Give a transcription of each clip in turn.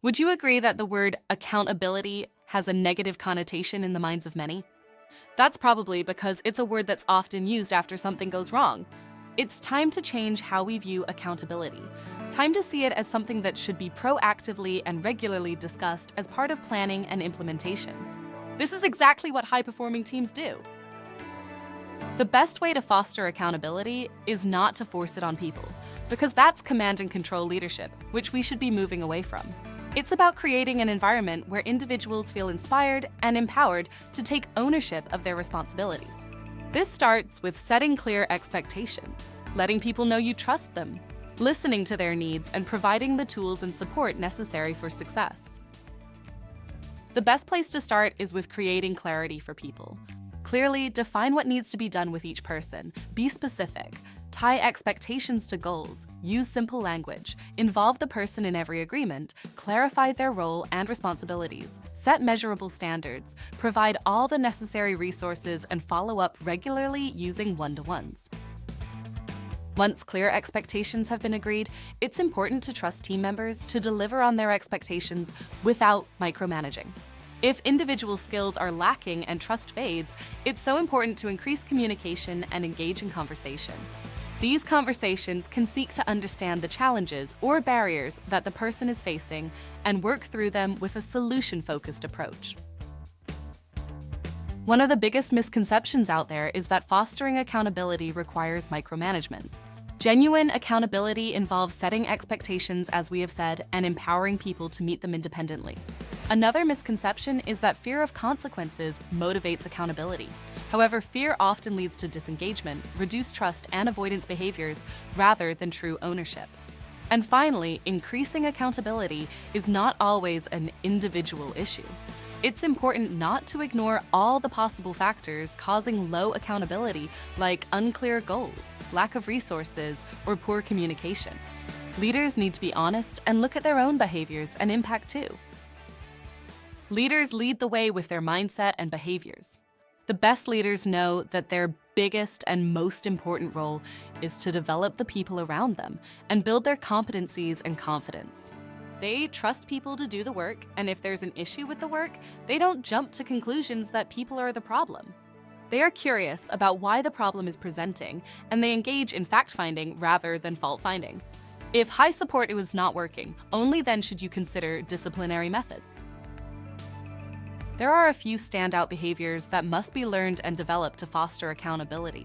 Would you agree that the word accountability has a negative connotation in the minds of many? That's probably because it's a word that's often used after something goes wrong. It's time to change how we view accountability. Time to see it as something that should be proactively and regularly discussed as part of planning and implementation. This is exactly what high-performing teams do. The best way to foster accountability is not to force it on people, because that's command and control leadership, which we should be moving away from. It's about creating an environment where individuals feel inspired and empowered to take ownership of their responsibilities. This starts with setting clear expectations, letting people know you trust them, listening to their needs, and providing the tools and support necessary for success. The best place to start is with creating clarity for people. Clearly define what needs to be done with each person, be specific, tie expectations to goals, use simple language, involve the person in every agreement, clarify their role and responsibilities, set measurable standards, provide all the necessary resources, and follow up regularly using one-to-ones. Once clear expectations have been agreed, it's important to trust team members to deliver on their expectations without micromanaging. If individual skills are lacking and trust fades, it's so important to increase communication and engage in conversation. These conversations can seek to understand the challenges or barriers that the person is facing and work through them with a solution-focused approach. One of the biggest misconceptions out there is that fostering accountability requires micromanagement. Genuine accountability involves setting expectations, as we have said, and empowering people to meet them independently. Another misconception is that fear of consequences motivates accountability. However, fear often leads to disengagement, reduced trust, and avoidance behaviors rather than true ownership. And finally, increasing accountability is not always an individual issue. It's important not to ignore all the possible factors causing low accountability, like unclear goals, lack of resources, or poor communication. Leaders need to be honest and look at their own behaviors and impact too. Leaders lead the way with their mindset and behaviors. The best leaders know that their biggest and most important role is to develop the people around them and build their competencies and confidence. They trust people to do the work, and if there's an issue with the work, they don't jump to conclusions that people are the problem. They are curious about why the problem is presenting, and they engage in fact-finding rather than fault-finding. If high support is not working, only then should you consider disciplinary methods. There are a few standout behaviors that must be learned and developed to foster accountability,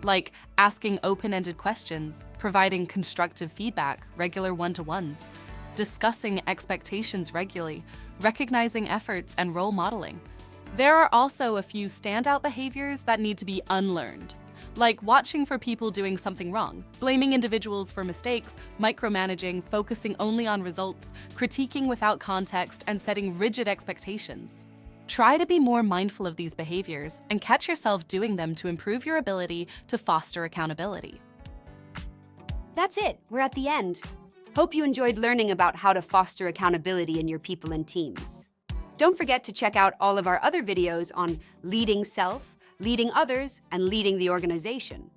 like asking open-ended questions, providing constructive feedback, regular one-to-ones, discussing expectations regularly, recognizing efforts, and role modeling. There are also a few standout behaviors that need to be unlearned, like watching for people doing something wrong, blaming individuals for mistakes, micromanaging, focusing only on results, critiquing without context, and setting rigid expectations. Try to be more mindful of these behaviors and catch yourself doing them to improve your ability to foster accountability. That's it, we're at the end. Hope you enjoyed learning about how to foster accountability in your people and teams. Don't forget to check out all of our other videos on leading self, leading others, and leading the organization.